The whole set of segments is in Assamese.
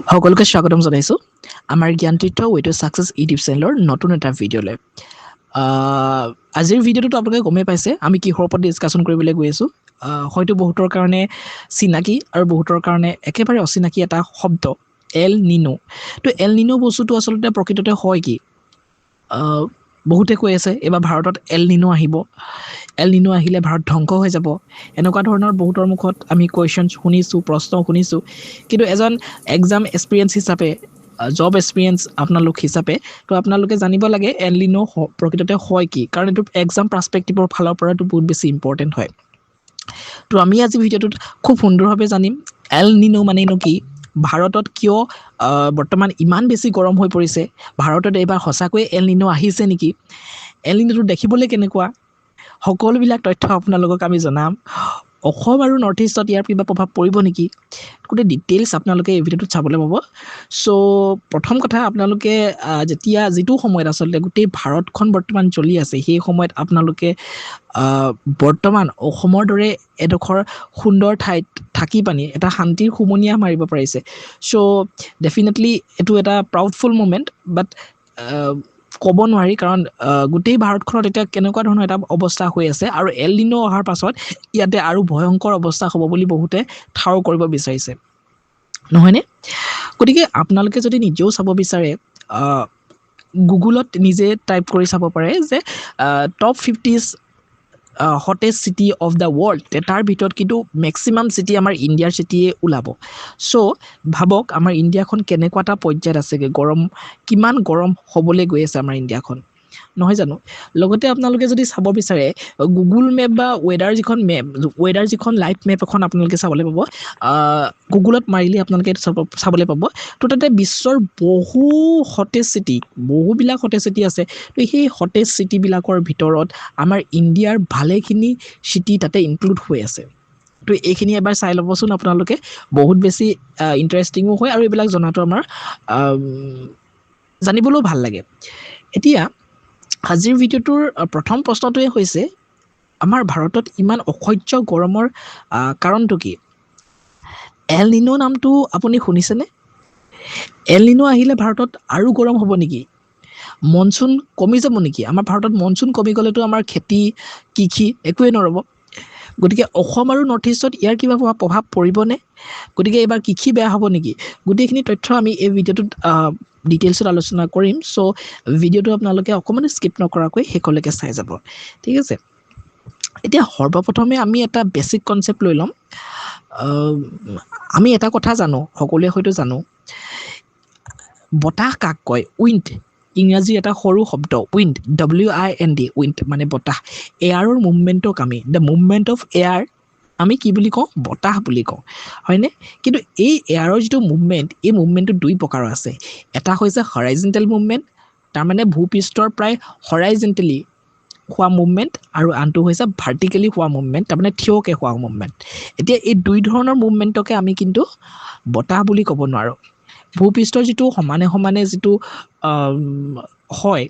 সকলোকে স্বাগতম জনাইছোঁ আমাৰ Gyantirtha way to success YouTube চেনেলৰ নতুন এটা ভিডিঅ'লৈ। আজিৰ ভিডিঅ'টোত আপোনালোকে গমেই পাইছে আমি কিহৰ ওপৰত ডিছকাশ্যন কৰিবলৈ গৈ আছোঁ। হয়তো বহুতৰ কাৰণে চিনাকি আৰু বহুতৰ কাৰণে একেবাৰে অচিনাকি এটা শব্দ এল নিনো। তো এল নিনো বস্তুটো আচলতে প্ৰকৃততে হয় কি? বহুতে কৈ আছে এইবাৰ ভাৰতত এল নিনো আহিব, এল নিনো আহিলে ভাৰত ধ্বংস হৈ যাব, এনেকুৱা ধৰণৰ বহুতৰ মুখত আমি কুৱেশ্যন শুনিছোঁ, প্ৰশ্ন শুনিছোঁ। কিন্তু এজন এক্সাম এক্সপিৰিয়েঞ্চ হিচাপে, জব এক্সপিৰিয়েঞ্চ আপোনালোক হিচাপে তো আপোনালোকে জানিব লাগে এল নিনো প্ৰকৃততে হয় কি, কাৰণ এইটো এক্সাম পাৰ্চপেক্টিভৰ ফালৰ পৰাটো বহুত বেছি ইম্পৰ্টেণ্ট হয়। তো আমি আজি ভিডিঅ'টোত খুব সুন্দৰভাৱে জানিম এল নিনো মানেনো কি, ভাৰতত কিয় বৰ্তমান ইমান বেছি গৰম হৈ পৰিছে, ভাৰতত এইবাৰ সঁচাকৈ এল নিনো আহিছে নেকি, এল নিনোটো দেখিবলৈ কেনেকুৱা, সকলোবিলাক তথ্য আপোনালোকক আমি জনাম। অসম আৰু নৰ্থ ইষ্টত ইয়াৰ কিবা প্ৰভাৱ পৰিব নেকি, গোটেই ডিটেইলছ আপোনালোকে এই ভিডিঅ'টোত চাবলৈ পাব। চ' প্ৰথম কথা, আপোনালোকে যেতিয়া যিটো সময়ত আচলতে গোটেই ভাৰতখন বৰ্তমান চলি আছে, সেই সময়ত আপোনালোকে বৰ্তমান অসমৰ দৰে এডোখৰ সুন্দৰ ঠাইত থাকি পানি এটা শান্তিৰ সুমনীয়া মাৰিব পাৰিছে। চ' ডেফিনেটলি এইটো এটা প্ৰাউডফুল মুমেণ্ট, বাট ক'ব নোৱাৰি, কাৰণ গোটেই ভাৰতখনত এতিয়া কেনেকুৱা ধৰণৰ এটা অৱস্থা হৈ আছে, আৰু এল নিনো অহাৰ পাছত ইয়াতে আৰু ভয়ংকৰ অৱস্থা হ'ব বুলি বহুতে ঠাৱৰ কৰিব বিচাৰিছে, নহয়নে? গতিকে আপোনালোকে যদি নিজেও চাব বিচাৰে, গুগলত নিজে টাইপ কৰি চাব পাৰে যে top 50 hottest city of the world, তাৰ ভিতৰত কিন্তু মেক্সিমাম চিটি আমাৰ ইণ্ডিয়াৰ চিটিয়ে ওলাব। চ' ভাবক আমাৰ ইণ্ডিয়াখন কেনেকুৱা এটা পৰ্যায়ত আছেগৈ, গৰম কিমান গৰম হ'বলৈ গৈ আছে আমাৰ ইণ্ডিয়াখন, নহয় জানো? লগতে আপোনালোকে যদি চাব বিচাৰে গুগল মেপ বা ৱেডাৰ যিখন লাইভ মেপ এখন আপোনালোকে চাবলৈ পাব, গুগলত মাৰিলে আপোনালোকে চাবলৈ পাব। তো তাতে বিশ্বৰ বহুবিলাক হটেষ্ট চিটি আছে। তো সেই হটেষ্ট চিটিবিলাকৰ ভিতৰত আমাৰ ইণ্ডিয়াৰ ভালেখিনি চিটি তাতে ইনক্লুড হৈ আছে। তো এইখিনি এবাৰ চাই ল'বচোন আপোনালোকে, বহুত বেছি ইণ্টাৰেষ্টিঙো হয় আৰু এইবিলাক জনাটো আমাৰ জানিবলৈও ভাল লাগে। এতিয়া আজিৰ ভিডিঅ'টোৰ প্ৰথম প্ৰশ্নটোৱে হৈছে, আমাৰ ভাৰতত ইমান অসহ্য গৰমৰ কাৰণটো কি? এল নিনো নামটো আপুনি শুনিছেনে? এল নিনো আহিলে ভাৰতত আৰু গৰম হ'ব নেকি? মনচুন কমি যাব নেকি? আমাৰ ভাৰতত মনচুন কমি গ'লেতো আমাৰ খেতি কৃষি একোৱেই নৰ'ব। গতিকে অসম আৰু নৰ্থ ইষ্টত ইয়াৰ কিবা প্ৰভাৱ পৰিবনে? গতিকে এইবাৰ কৃষি বেয়া হ'ব নেকি? গোটেইখিনি তথ্য আমি এই ভিডিঅ'টোত ডিটেইলছত আলোচনা কৰিম। চ' ভিডিঅ'টো আপোনালোকে অকণমান স্কিপ নকৰাকৈ শেষলৈকে চাই যাব, ঠিক আছে? এতিয়া সৰ্বপ্ৰথমে আমি এটা বেছিক কনচেপ্ট লৈ ল'ম। আমি এটা কথা জানো, সকলোৱে হয়তো জানো, বতাহ কাক কয়? উইণ্ড, ইংৰাজীৰ এটা সৰু শব্দ উইণ্ড, WIND, উইণ্ড মানে বতাহ। এয়াৰৰ মুভমেণ্টক আমি দ্য মুভমেণ্ট অফ এয়াৰ আমি কি বুলি কওঁ? বতাহ বুলি কওঁ, হয়নে? কিন্তু এই এয়াৰৰ যিটো মুভমেণ্ট, এই মুভমেণ্টটো দুই প্ৰকাৰৰ আছে। এটা হৈছে হৰাইজেণ্টেল মুভমেণ্ট, তাৰমানে ভূপৃষ্ঠৰ প্ৰায় হৰাইজেণ্টেলি হোৱা মুভমেণ্ট, আৰু আনটো হৈছে ভাৰ্টিকেলি হোৱা মুভমেণ্ট, তাৰমানে থিয়কৈ হোৱা মুভমেণ্ট। এতিয়া এই দুই ধৰণৰ মুভমেণ্টকে আমি কিন্তু বতাহ বুলি ক'ব নোৱাৰোঁ। ভূপৃষ্ঠৰ যিটো সমানে সমানে যিটো হয়,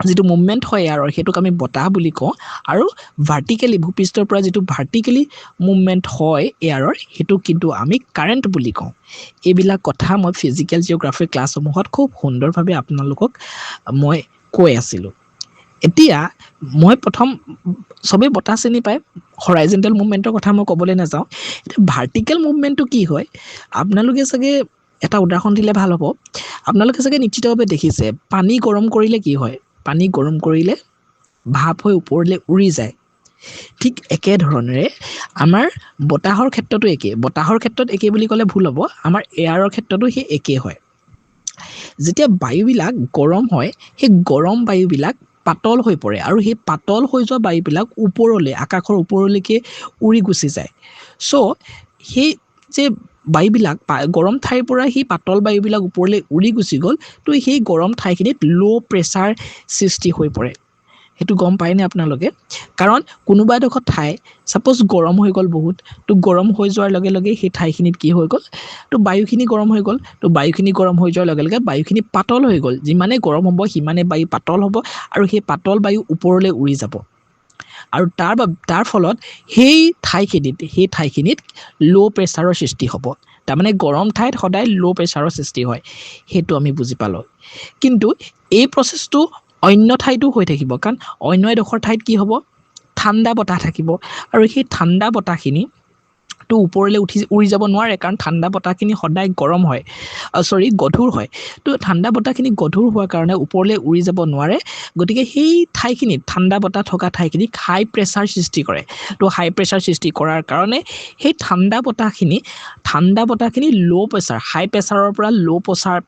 যিটো মুভমেণ্ট হয় এয়াৰৰ, সেইটোক আমি বতাহ বুলি কওঁ। আৰু ভাৰ্টিকেলি ভূপৃষ্ঠৰ পৰা যিটো ভাৰ্টিকেলি মুভমেণ্ট হয় এয়াৰৰ, সেইটোক কিন্তু আমি কাৰেণ্ট বুলি কওঁ। এইবিলাক কথা মই ফিজিকেল জিঅ'গ্ৰাফিৰ ক্লাছসমূহত খুব সুন্দৰভাৱে আপোনালোকক মই কৈ আছিলোঁ। এতিয়া মই প্ৰথম, চবেই বতাহ চিনি পায়, হৰাইজেণ্টেল মুভমেণ্টৰ কথা মই ক'বলৈ নাযাওঁ। এতিয়া ভাৰ্টিকেল মুভমেণ্টটো কি হয়, আপোনালোকে চাগে এটা উদাহৰণ দিলে ভাল হ'ব। আপোনালোকে চাগে নিশ্চিতভাৱে দেখিছে, পানী গৰম কৰিলে কি হয়? পানী গৰম কৰিলে ভাপ হৈ ওপৰলৈ উৰি যায়। ঠিক একেধৰণেৰে আমাৰ বতাহৰ ক্ষেত্ৰতো একে। বতাহৰ ক্ষেত্ৰত একে বুলি ক'লে ভুল হ'ব, আমাৰ এয়াৰৰ ক্ষেত্ৰতো সেই একেই হয়। যেতিয়া বায়ুবিলাক গৰম হয়, সেই গৰম বায়ুবিলাক পাতল হৈ পৰে, আৰু সেই পাতল হৈ যোৱা বায়ুবিলাক ওপৰলৈ, আকাশৰ ওপৰলৈকে উৰি গুচি যায়। চ' সেই যে বায়ুবিলাক গৰম ঠাইৰ পৰা সেই পাতল বায়ুবিলাক ওপৰলৈ উৰি গুচি গ'ল, তো সেই গৰম ঠাইখিনিত ল' প্ৰেছাৰ সৃষ্টি হৈ পৰে। সেইটো গম পায়নে আপোনালোকে? কাৰণ কোনোবা এডোখৰ ঠাই ছাপ'জ গৰম হৈ গ'ল বহুত, তো গৰম হৈ যোৱাৰ লগে লগে সেই ঠাইখিনিত কি হৈ গ'ল, তো বায়ুখিনি গৰম হৈ গ'ল। তো বায়ুখিনি গৰম হৈ যোৱাৰ লগে লগে বায়ুখিনি পাতল হৈ গ'ল। যিমানে গৰম হ'ব সিমানে বায়ু পাতল হ'ব, আৰু সেই পাতল বায়ু ওপৰলৈ উৰি যাব। আৰু তাৰ ফলত সেই ঠাইখিনিত ল' প্ৰেছাৰৰ সৃষ্টি হ'ব। তাৰমানে গৰম ঠাইত সদায় ল' প্ৰেছাৰৰ সৃষ্টি হয় সেইটো আমি বুজি পালোঁ কিন্তু এই প্ৰচেছটো অন্য ঠাইতো হৈ থাকিব কাৰণ অন্য এডোখৰ ঠাইত কি হ'ব ঠাণ্ডা বতাহ থাকিব আৰু সেই ঠাণ্ডা বতাহখিনি তো ওপৰলৈ উৰি যাব নোৱাৰে কাৰণ ঠাণ্ডা বতাহখিনি সদায় গৰম হয় গধুৰ হয় তো ঠাণ্ডা বতাহখিনি গধুৰ হোৱাৰ কাৰণে ওপৰলৈ উৰি যাব নোৱাৰে গতিকে সেই ঠাইখিনিত ঠাণ্ডা বতাহ থকা ঠাইখিনিত হাই প্ৰেছাৰ সৃষ্টি কৰে তো হাই প্ৰেছাৰ সৃষ্টি কৰাৰ কাৰণে সেই ঠাণ্ডা বতাহখিনি ল' প্ৰেছাৰ হাই প্ৰেছাৰৰ পৰা ল'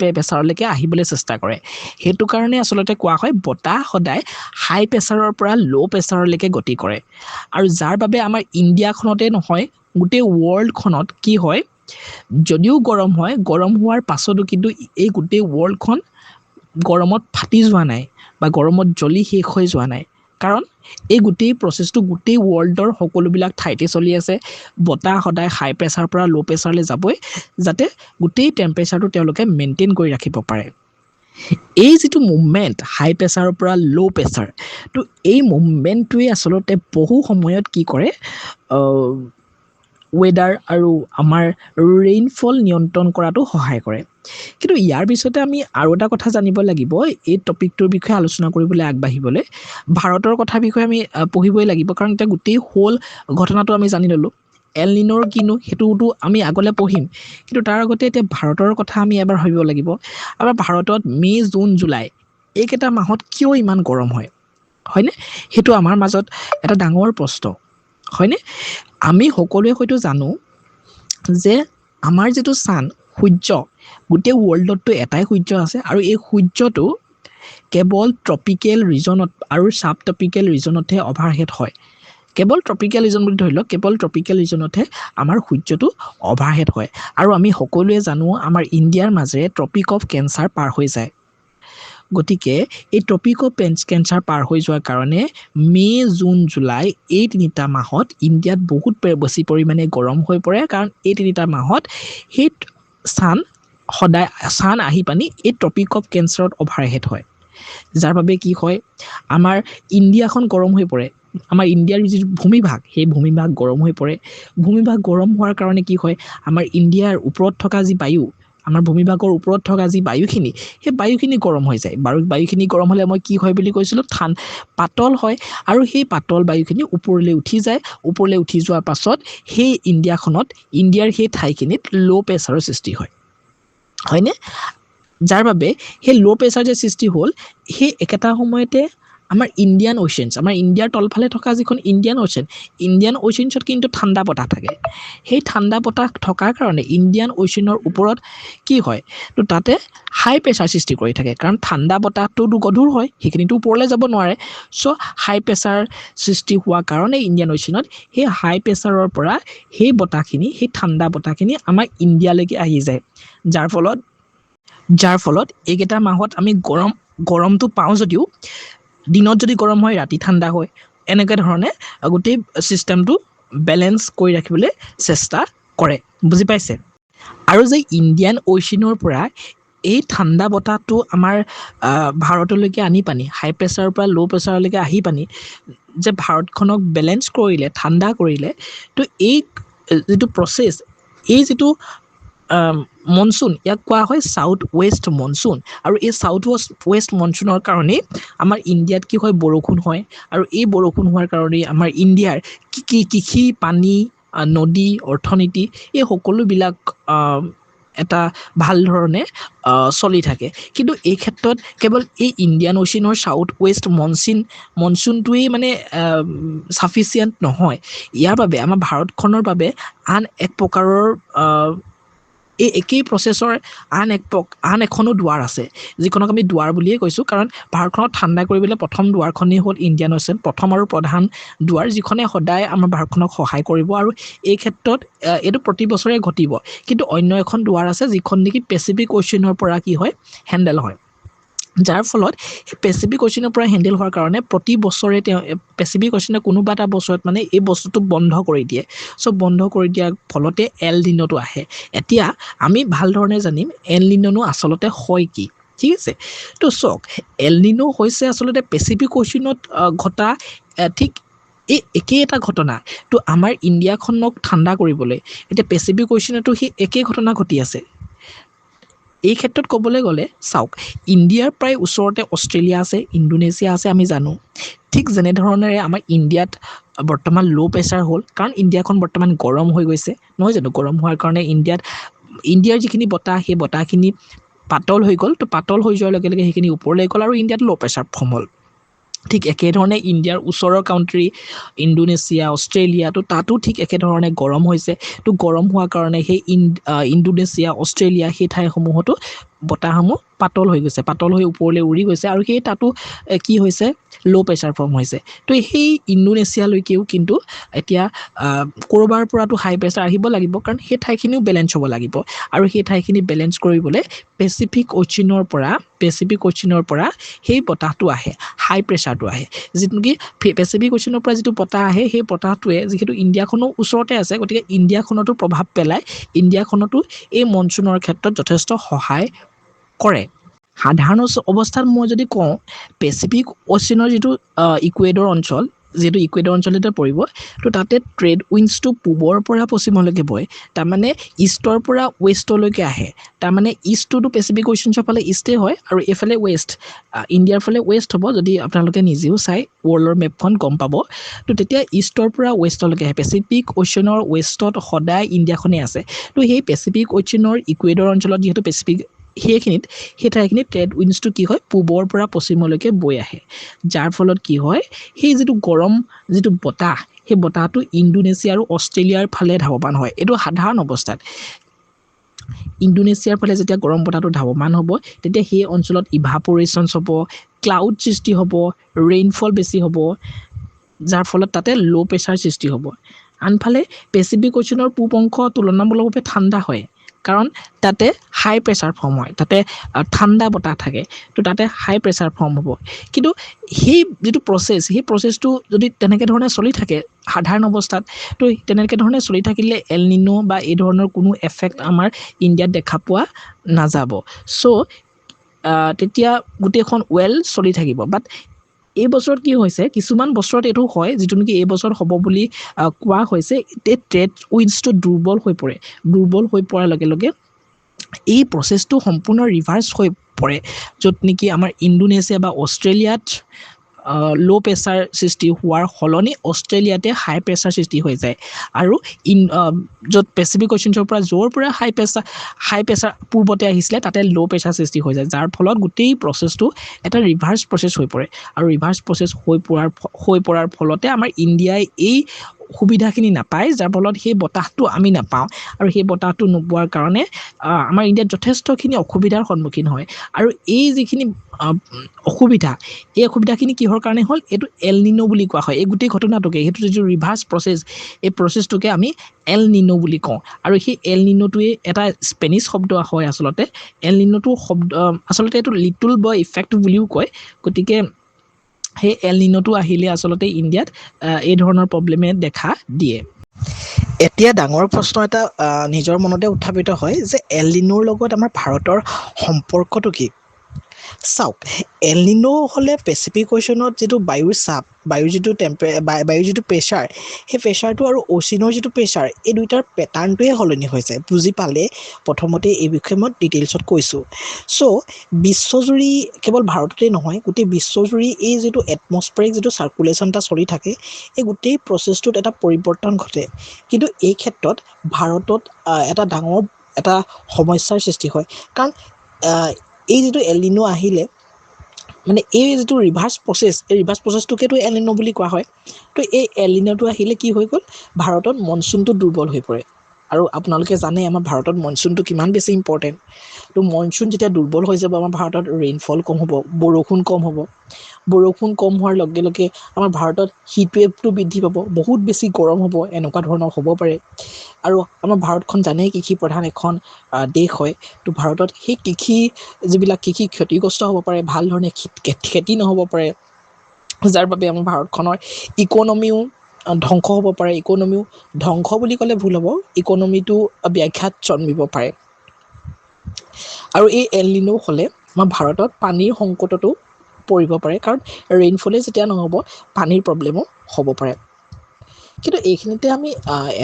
প্ৰেছাৰলৈকে আহিবলৈ চেষ্টা কৰে সেইটো কাৰণে আচলতে কোৱা হয় বতাহ সদায় হাই প্ৰেছাৰৰ পৰা ল' প্ৰেছাৰলৈকে গতি কৰে আৰু যাৰ বাবে আমাৰ ইণ্ডিয়াখনতে নহয় গোটেই ৱৰ্ল্ডখনত কি হয় যদিও গৰম হয় গৰম হোৱাৰ পাছতো কিন্তু এই গোটেই ৱৰ্ল্ডখন গৰমত ফাটি যোৱা নাই বা গৰমত জ্বলি শেষ হৈ যোৱা নাই কাৰণ এই গোটেই প্ৰচেছটো গোটেই ৱৰ্ল্ডৰ সকলোবিলাক ঠাইতে চলি আছে বতাহ সদায় হাই প্ৰেছাৰৰ পৰা ল' প্ৰেছাৰলৈ যাবই যাতে গোটেই টেম্পাৰেচাৰটো তেওঁলোকে মেইনটেইন কৰি ৰাখিব পাৰে এই যিটো মুভমেণ্ট হাই প্ৰেছাৰৰ পৰা ল' প্ৰেছাৰ তো এই মুভমেণ্টটোৱে আচলতে বহু সময়ত কি কৰে ৱেডাৰ আৰু আমাৰ ৰেইনফল নিয়ন্ত্ৰণ কৰাটো সহায় কৰে কিন্তু ইয়াৰ পিছতে আমি আৰু এটা কথা জানিব লাগিব এই টপিকটোৰ বিষয়ে আলোচনা কৰিবলৈ আগবাঢ়িবলৈ ভাৰতৰ কথাৰ বিষয়ে আমি পঢ়িবই লাগিব কাৰণ এতিয়া গোটেই হোল ঘটনাটো আমি জানি ল'লোঁ এল নিনোৰ কিনো সেইটোতো আমি আগলৈ পঢ়িম কিন্তু তাৰ আগতে এতিয়া ভাৰতৰ কথা আমি এবাৰ ভাবিব লাগিব আমাৰ ভাৰতত মে' জুন জুলাই এইকেইটা মাহত কিয় ইমান গৰম হয়নে সেইটো আমাৰ মাজত এটা ডাঙৰ প্ৰশ্ন হয়নে আমি সকলোৱে হয়তো জানো যে আমাৰ যিটো ছান সূৰ্য গোটেই ৱৰ্ল্ডতটো এটাই সূৰ্য আছে আৰু এই সূৰ্যটো কেৱল ট্ৰপিকেল ৰিজনত আৰু ছাব ট্ৰপিকেল ৰিজনতহে অভাৰহেড হয় কেৱল ট্ৰপিকেল ৰিজন বুলি ধৰি লওক কেৱল ট্ৰপিকেল ৰিজনতহে আমাৰ সূৰ্যটো অভাৰহেড হয় আৰু আমি সকলোৱে জানো আমাৰ ইণ্ডিয়াৰ মাজেৰে ট্ৰপিক অফ কেঞ্চাৰ পাৰ হৈ যায় গতিকে এই ট্ৰপিক অফ কেঞ্চাৰ পাৰ হৈ যোৱাৰ কাৰণে মে' জুন জুলাই এই তিনিটা মাহত ইণ্ডিয়াত বহুত বেছি পৰিমাণে গৰম হৈ পৰে কাৰণ এই তিনিটা মাহত সেই ছান আহি পানি এই ট্ৰপিক অফ কেঞ্চাৰত অভাৰহেড হয় যাৰ বাবে কি হয় আমাৰ ইণ্ডিয়াখন গৰম হৈ পৰে আমাৰ ইণ্ডিয়াৰ যিটো ভূমিভাগ সেই ভূমিভাগ গৰম হৈ পৰে ভূমিভাগ গৰম হোৱাৰ কাৰণে কি হয় আমাৰ ইণ্ডিয়াৰ ওপৰত থকা যি বায়ু আমাৰ ভূমিভাগৰ ওপৰত থকা যি বায়ুখিনি সেই বায়ুখিনি গৰম হৈ যায় বায়ুখিনি গৰম হ'লে মই কি হয় বুলি কৈছিলোঁ পাতল হয় আৰু সেই পাতল বায়ুখিনি ওপৰলৈ উঠি যায় ওপৰলৈ উঠি যোৱাৰ পাছত সেই ইণ্ডিয়াৰ সেই ঠাইখিনিত ল' প্ৰেছাৰৰ সৃষ্টি হয়নে যাৰ বাবে সেই ল' প্ৰেছাৰ যে সৃষ্টি হ'ল সেই একেটা সময়তে আমাৰ ইণ্ডিয়ান অ'চেনছ আমাৰ ইণ্ডিয়াৰ তলফালে থকা যিখন ইণ্ডিয়ান অ'চেনছত কিন্তু ঠাণ্ডা বতাহ থাকে সেই ঠাণ্ডা বতাহ থকাৰ কাৰণে ইণ্ডিয়ান অ'চেনৰ ওপৰত কি হয় তো তাতে হাই প্ৰেছাৰ সৃষ্টি কৰি থাকে কাৰণ ঠাণ্ডা বতাহটোতো গধুৰ হয় সেইখিনিতো ওপৰলৈ যাব নোৱাৰে চ' হাই প্ৰেছাৰ সৃষ্টি হোৱাৰ কাৰণে ইণ্ডিয়ান অ'চেনত সেই হাই প্ৰেছাৰৰ পৰা সেই ঠাণ্ডা বতাহখিনি আমাৰ ইণ্ডিয়ালৈকে আহি যায় যাৰ ফলত এইকেইটা মাহত আমি গৰমটো পাওঁ যদিও দিনত যদি গৰম হয় ৰাতি ঠাণ্ডা হয় এনেকৈ ধৰণে গোটেই ছিষ্টেমটো বেলেঞ্চ কৰি ৰাখিবলৈ চেষ্টা কৰে বুজি পাইছে আৰু যে ইণ্ডিয়ান অ'চেনৰ পৰা এই ঠাণ্ডা বতাহটো আমাৰ ভাৰতলৈকে আনি পানি হাই প্ৰেছাৰৰ পৰা ল' প্ৰেছাৰলৈকে আহি পানি যে ভাৰতখনক বেলেঞ্চ কৰিলে ঠাণ্ডা কৰিলে তো এই যিটো প্ৰচেছ এই যিটো মনচুন ইয়াক কোৱা হয় ছাউথ ৱেষ্ট মনচুন আৰু এই ছাউথ ৱেষ্ট মনচুনৰ কাৰণেই আমাৰ ইণ্ডিয়াত কি হয় বৰষুণ হয় আৰু এই বৰষুণ হোৱাৰ কাৰণেই আমাৰ ইণ্ডিয়াৰ কৃষি পানী নদী অৰ্থনীতি এই সকলোবিলাক এটা ভাল ধৰণে চলি থাকে কিন্তু এই ক্ষেত্ৰত কেৱল এই ইণ্ডিয়ান অ'চেনৰ ছাউথ ৱেষ্ট মনচুনটোৱেই মানে ছাফিচিয়েণ্ট নহয় ইয়াৰ বাবে আমাৰ ভাৰতখনৰ বাবে আন এক প্ৰকাৰৰ এই একেই প্ৰচেছৰ আন এখনো দুৱাৰ আছে যিখনক আমি দুৱাৰ বুলিয়েই কৈছোঁ কাৰণ ভাৰতখনত ঠাণ্ডা কৰিবলৈ প্ৰথম দুৱাৰখনেই হ'ল ইণ্ডিয়ান অ'চেন প্ৰথম আৰু প্ৰধান দুৱাৰ যিখনে সদায় আমাৰ ভাৰতখনক সহায় কৰিব আৰু এই ক্ষেত্ৰত এইটো প্ৰতি বছৰে ঘটিব কিন্তু অন্য এখন দুৱাৰ আছে যিখন নেকি পেচিফিক অ'চেনৰ পৰা কি হয় হেণ্ডেল হয় যাৰ ফলত পেচিফিক অ'চেনৰ পৰা হেণ্ডেল হোৱাৰ কাৰণে প্ৰতি বছৰে পেচিফিক অ'চেনে কোনোবা এটা বছৰত মানে এই বস্তুটো বন্ধ কৰি দিয়ে চ' বন্ধ কৰি দিয়াৰ ফলতে এল নিনোটো আহে এতিয়া আমি ভাল ধৰণে জানিম এল নিনো আচলতে হয় কি ঠিক আছে তো চাওক এল নিনো হৈছে আচলতে পেচিফিক অ'চেনত ঘটা ঠিক এই একেই এটা ঘটনা তো আমাৰ ইণ্ডিয়াখনক ঠাণ্ডা কৰিবলৈ এতিয়া পেচিফিক অ'চিয়ানতো সেই একেই ঘটনা ঘটি আছে এই ক্ষেত্ৰত ক'বলৈ গ'লে চাওক ইণ্ডিয়াৰ প্ৰায় ওচৰতে অষ্ট্ৰেলিয়া আছে ইণ্ডোনেছিয়া আছে আমি জানো ঠিক যেনেধৰণেৰে আমাৰ ইণ্ডিয়াত বৰ্তমান ল' প্ৰেছাৰ হ'ল কাৰণ ইণ্ডিয়াখন বৰ্তমান গৰম হৈ গৈছে নহয় জানো গৰম হোৱাৰ কাৰণে ইণ্ডিয়াৰ যিখিনি বতাহ সেই বতাহখিনি পাতল হৈ গ'ল তো পাতল হৈ যোৱাৰ লগে লগে সেইখিনি ওপৰলৈ গ'ল আৰু ইণ্ডিয়াত ল' প্ৰেছাৰ ফৰ্ম হ'ল ঠিক একেধৰণে ইণ্ডিয়াৰ ওচৰৰ কাউণ্ট্ৰি ইণ্ডোনেছিয়া অষ্ট্ৰেলিয়া তো তাতো ঠিক একেধৰণে গৰম হৈছে তো গৰম হোৱাৰ কাৰণে সেই ইণ্ডোনেছিয়া অষ্ট্ৰেলিয়া সেই ঠাইসমূহতো বতাহসমূহ পাতল হৈ গৈছে পাতল হৈ ওপৰলৈ উৰি গৈছে আৰু সেই তাতো কি হৈছে ল' প্ৰেছাৰ ফৰ্ম হৈছে তো সেই ইণ্ডোনেছিয়ালৈকেও কিন্তু এতিয়া ক'ৰবাৰ পৰাতো হাই প্ৰেছাৰ আহিব লাগিব কাৰণ সেই ঠাইখিনিও বেলেঞ্চ হ'ব লাগিব আৰু সেই ঠাইখিনি বেলেঞ্চ কৰিবলৈ পেচিফিক অ'চিনৰ পৰা সেই বতাহটো আহে হাই প্ৰেছাৰটো আহে যিটো নেকি পেচিফিক অ'চিনৰ পৰা যিটো বতাহ আহে সেই বতাহটোৱে যিহেতু ইণ্ডিয়াখনো ওচৰতে আছে গতিকে ইণ্ডিয়াখনতো প্ৰভাৱ পেলায় ইণ্ডিয়াখনতো এই মনচুনৰ ক্ষেত্ৰত যথেষ্ট সহায় কৰে সাধাৰণ অৱস্থাত মই যদি কওঁ পেচিফিক অ'চিনৰ যিটো ইকুৱেডৰ অঞ্চল যিহেতু ইকুৱেডৰ অঞ্চলতে পৰিব তো তাতে ট্ৰেড উইণ্ডছটো পূবৰ পৰা পশ্চিমলৈকে বয় তাৰমানে ইষ্টৰ পৰা ৱেষ্টলৈকে আহে তাৰমানে ইষ্টটোতো পেচিফিক অ'চিয়ানৰ ফালে ইষ্টেই হয় আৰু এইফালে ৱেষ্ট ইণ্ডিয়াৰ ফালে ৱেষ্ট হ'ব যদি আপোনালোকে নিজেও চাই ৱৰ্ল্ডৰ মেপখন গম পাব তো তেতিয়া ইষ্টৰ পৰা ৱেষ্টলৈকে আহে পেচিফিক অ'চিয়ানৰ ৱেষ্টত সদায় ইণ্ডিয়াখনেই আছে তো সেই পেচিফিক অ'চিয়ানৰ ইকুৱেডৰ অঞ্চলত যিহেতু সেই ঠাইখিনিত ট্ৰেড উইণ্ডছটো কি হয় পূবৰ পৰা পশ্চিমলৈকে বৈ আহে যাৰ ফলত কি হয় সেই যিটো গৰম যিটো বতাহ সেই বতাহটো ইণ্ডোনেছিয়া আৰু অষ্ট্ৰেলিয়াৰ ফালে ধাৱমান হয় এইটো সাধাৰণ অৱস্থাত ইণ্ডোনেছিয়াৰ ফালে যেতিয়া গৰম বতাহটো ধাৱমান হ'ব তেতিয়া সেই অঞ্চলত ইভাপৰেশ্যনছ হ'ব ক্লাউড সৃষ্টি হ'ব ৰেইনফল বেছি হ'ব যাৰ ফলত তাতে ল' প্ৰেছাৰ সৃষ্টি হ'ব আনফালে পেচিফিক অ'চিয়ানৰ পূব অংশ তুলনামূলকভাৱে ঠাণ্ডা হয় কাৰণ তাতে হাই প্ৰেছাৰ ফৰ্ম হয় তাতে ঠাণ্ডা বতাহ থাকে তো তাতে হাই প্ৰেছাৰ ফৰ্ম হ'ব কিন্তু সেই যিটো সেই প্ৰচেছটো যদি তেনেকৈ ধৰণে চলি থাকে সাধাৰণ অৱস্থাত তো তেনেকৈ ধৰণে চলি থাকিলে এল নিনো বা এই ধৰণৰ কোনো এফেক্ট আমাৰ ইণ্ডিয়াত দেখা পোৱা নাযাব চ' তেতিয়া গোটেইখন চলি থাকিব বাট এই বছৰত কি হৈছে কিছুমান বছৰত এইটো হয় যিটো নেকি এই বছৰত হ'ব বুলি কোৱা হৈছে এই ট্ৰেড উইণ্ডছটো দুৰ্বল হৈ পৰাৰ লগে লগে এই প্ৰচেছটো সম্পূৰ্ণ ৰিভাৰ্চ হৈ পৰে য'ত নেকি আমাৰ ইণ্ডোনেছিয়া বা অষ্ট্ৰেলিয়াত ল' প্ৰেছাৰ সৃষ্টি হোৱাৰ সলনি অষ্ট্ৰেলিয়াতে হাই প্ৰেছাৰ সৃষ্টি হৈ যায় আৰু য'ত পেচিফিক অ'চিয়ানৰ পৰা য'ৰ পৰা হাই প্ৰেছাৰ পূৰ্বতে আহিছিলে তাতে ল' প্ৰেছাৰ সৃষ্টি হৈ যায় যাৰ ফলত গোটেই প্ৰচেছটো এটা ৰিভাৰ্চ প্ৰচেছ হৈ পৰে আৰু ৰিভাৰ্চ প্ৰচেছ হৈ পৰাৰ ফলতে আমাৰ ইণ্ডিয়াই এই সুবিধাখিনি নাপায় যাৰ ফলত সেই বতাহটো আমি নাপাওঁ আৰু সেই বতাহটো নোপোৱাৰ কাৰণে আমাৰ ইণ্ডিয়াত যথেষ্টখিনি অসুবিধাৰ সন্মুখীন হয় আৰু এই যিখিনি এই অসুবিধাখিনি কিহৰ কাৰণে হ'ল এইটো এল নিনো বুলি কোৱা হয় এই গোটেই ঘটনাটোকে সেইটো যিটো ৰিভাৰ্চ প্ৰচেছ এই প্ৰচেছটোকে আমি এল নিনো বুলি কওঁ আৰু সেই এল নিনোটোৱে এটা স্পেনিছ শব্দ হয় আচলতে এল নিনোটো আচলতে এইটো লিটল বয় ইফেক্ট বুলিও কয় গতিকে সেই এল নিনোটো আহিলে আচলতে ইণ্ডিয়াত এই ধৰণৰ প্ৰব্লেমে দেখা দিয়ে এতিয়া ডাঙৰ প্ৰশ্ন এটা নিজৰ মনতে উত্থাপিত হয় যে এল নিনোৰ লগত আমাৰ ভাৰতৰ সম্পৰ্কটো কি চাওক এল নিনো হ'লে পেচিফিক অ'চিয়ানত যিটো বায়ুৰ চাপ বায়ুৰ যিটো প্ৰেছাৰ সেই প্ৰেছাৰটো আৰু অ'চিয়ানৰ যিটো প্ৰেছাৰ এই দুয়োটাৰ পেটাৰ্ণটোৱে সলনি হৈছে বুজি পালে প্ৰথমতে এই বিষয়ে মই ডিটেইলছত কৈছোঁ চ' বিশ্বজুৰি কেৱল ভাৰততেই নহয় গোটেই বিশ্বজুৰি এই যিটো এটমস্ফেৰিক যিটো চাৰ্কুলেশ্যন এটা চলি থাকে এই গোটেই প্ৰচেছটোত এটা পৰিৱৰ্তন ঘটে কিন্তু এই ক্ষেত্ৰত ভাৰতত এটা ডাঙৰ এটা সমস্যাৰ সৃষ্টি হয় কাৰণ এই যিটো এল নিনো আহিলে মানে এই যিটো ৰিভাৰ্চ প্ৰচেছটোকেতো এল নিনো বুলি কোৱা হয় তো এই এল নিনোটো আহিলে কি হৈ গ'ল ভাৰতত মনচুনটো দুৰ্বল হৈ পৰে আৰু আপোনালোকে জানে আমাৰ ভাৰতত মনচুনটো কিমান বেছি ইম্পৰ্টেণ্ট তো মনচুন যেতিয়া দুৰ্বল হৈ যাব আমাৰ ভাৰতত ৰেইনফল কম হ'ব বৰষুণ কম হোৱাৰ লগে লগে আমাৰ ভাৰতত হিটৱেভটো বৃদ্ধি পাব বহুত বেছি গৰম হ'ব এনেকুৱা ধৰণৰ হ'ব পাৰে আৰু আমাৰ ভাৰতখন জানেই কৃষি প্ৰধান এখন দেশ হয় তো ভাৰতত সেই যিবিলাক কৃষি ক্ষতিগ্ৰস্ত হ'ব পাৰে ভাল ধৰণে খেতি নহ'ব পাৰে যাৰ বাবে আমাৰ ভাৰতখনৰ ইকনমিও ধ্বংস হ'ব পাৰে ধ্বংস বুলি ক'লে ভুল হ'ব ইকনমিটো ব্যাঘাত জন্মিব পাৰে আৰু এই এল নিনো হ'লে আমাৰ ভাৰতত পানীৰ সংকটতো পৰিব পাৰে কাৰণ ৰেইনফলে যেতিয়া নহ'ব পানীৰ প্ৰব্লেমো হ'ব পাৰে কিন্তু এইখিনিতে আমি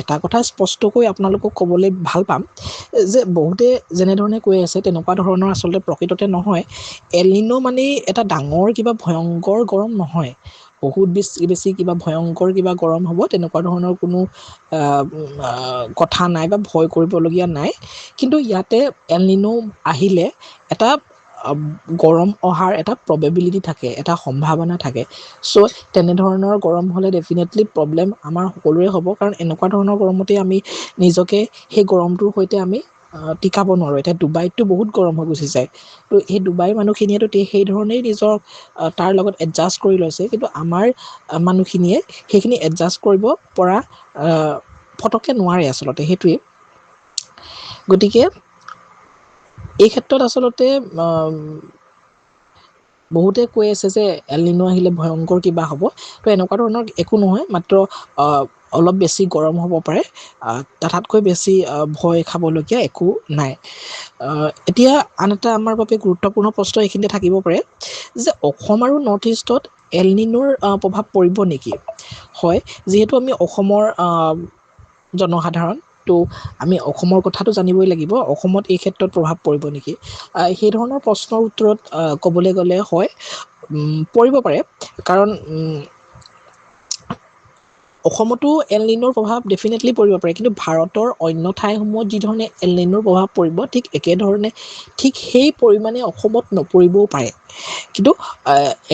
এটা কথা স্পষ্টকৈ আপোনালোকক ক'বলৈ ভাল পাম যে বহুতে যেনেধৰণে কৈ আছে তেনেকুৱা ধৰণৰ আচলতে প্ৰকৃততে নহয়। এল নিনো মানে এটা ডাঙৰ কিবা ভয়ংকৰ গৰম নহয়, বহুত বেছি বেছি কিবা ভয়ংকৰ কিবা গৰম হ'ব তেনেকুৱা ধৰণৰ কোনো কথা নাই বা ভয় কৰিবলগীয়া নাই। কিন্তু ইয়াতে এল নিনো আহিলে এটা গৰম অহাৰ এটা প্ৰবেবিলিটি থাকে, এটা সম্ভাৱনা থাকে। চ' তেনেধৰণৰ গৰম হ'লে ডেফিনেটলি প্ৰব্লেম আমাৰ সকলোৰে হ'ব, কাৰণ এনেকুৱা ধৰণৰ গৰমতে আমি নিজকে সেই গৰমটোৰ সৈতে আমি টিকাব নোৱাৰোঁ। এতিয়া ডুবাইততো বহুত গৰম হৈ গুচি যায়, তো সেই ডুবাইৰ মানুহখিনিয়েতো সেই ধৰণেই নিজৰ তাৰ লগত এডজাষ্ট কৰি লৈছে, কিন্তু আমাৰ মানুহখিনিয়ে সেইখিনি এডজাষ্ট কৰিব পৰা ফটককৈ নোৱাৰে আচলতে, সেইটোৱেই। গতিকে এই ক্ষেত্ৰত আচলতে বহুতে কৈ আছে যে এল নিনো আহিলে ভয়ংকৰ কিবা হ'ব, তো এনেকুৱা ধৰণৰ একো নহয়, মাত্ৰ অলপ বেছি গৰম হ'ব পাৰে, তাতকৈ বেছি ভয় খাবলগীয়া একো নাই। এতিয়া আন এটা আমাৰ বাবে গুৰুত্বপূৰ্ণ প্ৰশ্ন এইখিনিতে থাকিব পাৰে যে অসম আৰু নৰ্থ ইষ্টত এল নিনোৰ প্ৰভাৱ পৰিব নেকি? হয়, যিহেতু আমি অসমৰ জনসাধাৰণ, তো আমি অসমৰ কথাটো জানিবই লাগিব, অসমত এই ক্ষেত্ৰত প্ৰভাৱ পৰিব নেকি? সেই ধৰণৰ প্ৰশ্নৰ উত্তৰত ক'বলৈ গ'লে হয়, পৰিব পাৰে, কাৰণ অসমতো এল নিনোৰ প্ৰভাৱ ডেফিনেটলি পৰিব পাৰে, কিন্তু ভাৰতৰ অন্য ঠাইসমূহত যিধৰণে এল নিনোৰ প্ৰভাৱ পৰিব ঠিক একেধৰণে ঠিক সেই পৰিমাণে অসমত নপৰিবও পাৰে। কিন্তু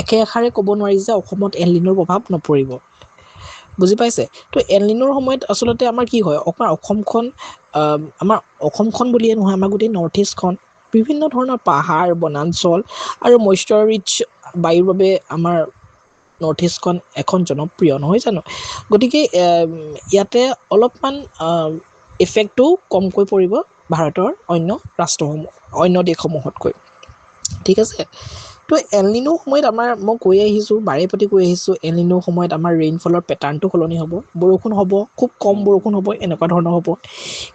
একে আষাৰে ক'ব নোৱাৰি যে অসমত এল নিনোৰ প্ৰভাৱ নপৰিব, বুজি পাইছে? তো এল নিনোৰ সময়ত আচলতে আমাৰ কি হয়, আমাৰ অসমখন বুলিয়ে নহয়, আমাৰ গোটেই নৰ্থ ইষ্টখন বিভিন্ন ধৰণৰ পাহাৰ বনাঞ্চল আৰু মইশ্চাৰ ৰিচ বায়ুৰ বাবে আমাৰ নৰ্থ ইষ্টখন এখন জনপ্ৰিয়, নহয় জানো? গতিকে ইয়াতে অলপমান ইফেক্টটো কমকৈ পৰিব ভাৰতৰ অন্য দেশসমূহতকৈ, ঠিক আছে? তো এল নিনোৰ সময়ত মই কৈ আহিছোঁ, বাৰে প্ৰতি কৈ আহিছোঁ, এল নিনোৰ সময়ত আমাৰ ৰেইনফলৰ পেটাৰ্ণটো সলনি হ'ব, বৰষুণ হ'ব, খুব কম বৰষুণ হ'ব, এনেকুৱা ধৰণৰ হ'ব।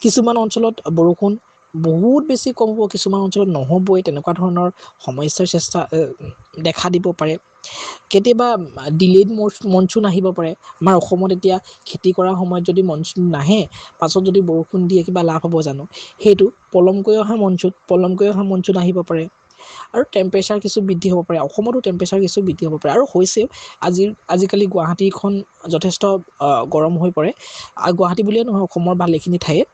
কিছুমান অঞ্চলত বৰষুণ বহুত বেছি কম হ'ব, কিছুমান অঞ্চলত নহ'বই, তেনেকুৱা ধৰণৰ সমস্যাৰ দেখা দিব পাৰে। কেতিয়াবা ডিলেড মনচুন আহিব পাৰে। আমাৰ অসমত এতিয়া খেতি কৰাৰ সময়ত যদি মনচুন নাহে, পাছত যদি বৰষুণ দিয়ে কিবা লাভ হ'ব জানো? সেইটো পলমকৈ অহা মনচুন আহিব পাৰে। আৰু টেম্পাৰেচাৰ কিছু বৃদ্ধি হ'ব পাৰে, অসমতো টেম্পাৰেচাৰ কিছু বৃদ্ধি হ'ব পাৰে, আৰু হৈছেও। আজিকালি গুৱাহাটীখন যথেষ্ট গৰম হৈ পৰে, গুৱাহাটী বুলিয়ে নহয় অসমৰ ভালেখিনি ঠাইত।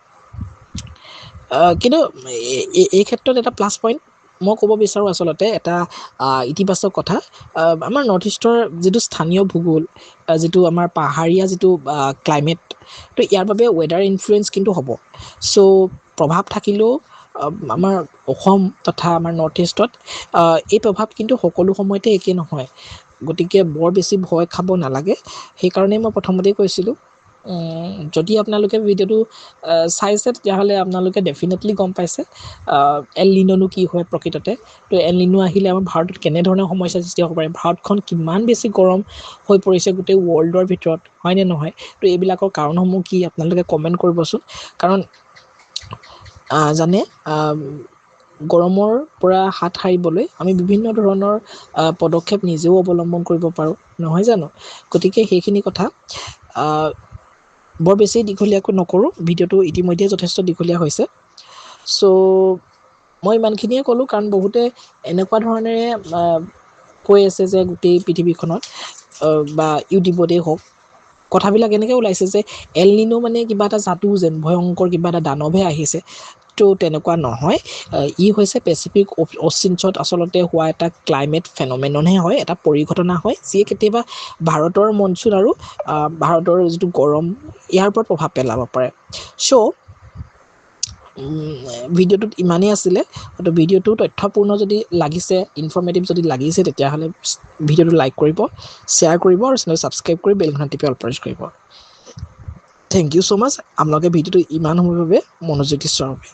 কিন্তু এই ক্ষেত্ৰত এটা প্লাছ পইণ্ট মই ক'ব বিচাৰোঁ, আচলতে এটা ইতিবাচক কথা, আমাৰ নৰ্থ ইষ্টৰ যিটো স্থানীয় ভূগোল, যিটো আমাৰ পাহাৰীয়া যিটো ক্লাইমেট, তো ইয়াৰ বাবে ৱেডাৰ ইনফ্লুৱেঞ্চ কিন্তু হ'ব। চ' প্ৰভাৱ থাকিলেও আমাৰ অসম তথা আমাৰ নৰ্থ ইষ্টত এই প্ৰভাৱ কিন্তু সকলো সময়তে একেই নহয়, গতিকে বৰ বেছি ভয় খাব নালাগে। সেইকাৰণেই মই প্ৰথমতেই কৈছিলোঁ, যদি আপোনালোকে ভিডিঅ'টো চাইছে তেতিয়াহ'লে আপোনালোকে ডেফিনেটলি গম পাইছে এল নিনোনো কি হয় প্ৰকৃততে। তো এল নিনো আহিলে আমাৰ ভাৰতত কেনেধৰণৰ সমস্যাৰ সৃষ্টি হ'ব পাৰে, ভাৰতখন কিমান বেছি গৰম হৈ পৰিছে গোটেই ৱৰ্ল্ডৰ ভিতৰত, হয়নে নহয়? তো এইবিলাকৰ কাৰণসমূহ কি আপোনালোকে কমেণ্ট কৰিবচোন, কাৰণ গৰমৰ পৰা হাত সাৰিবলৈ আমি বিভিন্ন ধৰণৰ পদক্ষেপ নিজেও অৱলম্বন কৰিব পাৰোঁ, নহয় জানো? গতিকে সেইখিনি কথা বৰ বেছি দীঘলীয়াকৈ নকৰোঁ, ভিডিঅ'টো ইতিমধ্যে যথেষ্ট দীঘলীয়া হৈছে। চ' মই ইমানখিনিয়ে ক'লোঁ, কাৰণ বহুতে এনেকুৱা ধৰণেৰে কৈ আছে যে গোটেই পৃথিৱীখনত বা ইউটিউবতেই হওক, কথাবিলাক এনেকৈ ওলাইছে যে এল নিনো মানে কিবা এটা যাদু যেন, ভয়ংকৰ কিবা এটা দানৱহে আহিছে। তো তেনেকুৱা নহয়, ই হৈছে পেচিফিক অচিঞ্চত আচলতে হোৱা এটা ক্লাইমেট ফেন'মেননহে হয়, এটা পৰিঘটনা হয়, যিয়ে কেতিয়াবা ভাৰতৰ মনচুন আৰু ভাৰতৰ যিটো গৰম ইয়াৰ ওপৰত প্ৰভাৱ পেলাব পাৰে। চ' ভিডিঅ'টোত ইমানেই আছিলে। তো ভিডিঅ'টো তথ্যপূৰ্ণ যদি লাগিছে, ইনফৰ্মেটিভ যদি লাগিছে, তেতিয়াহ'লে ভিডিঅ'টো লাইক কৰিব, শ্বেয়াৰ কৰিব, আৰু চেনেল ছাবস্ক্ৰাইব কৰি বেলখন টিপি অল প্ৰেছ কৰিব। থেংক ইউ ছ' মাছ, আপোনালোকে ভিডিঅ'টো ইমান সময়ৰ বাবে মনোযোগ দিয়াৰ বাবে।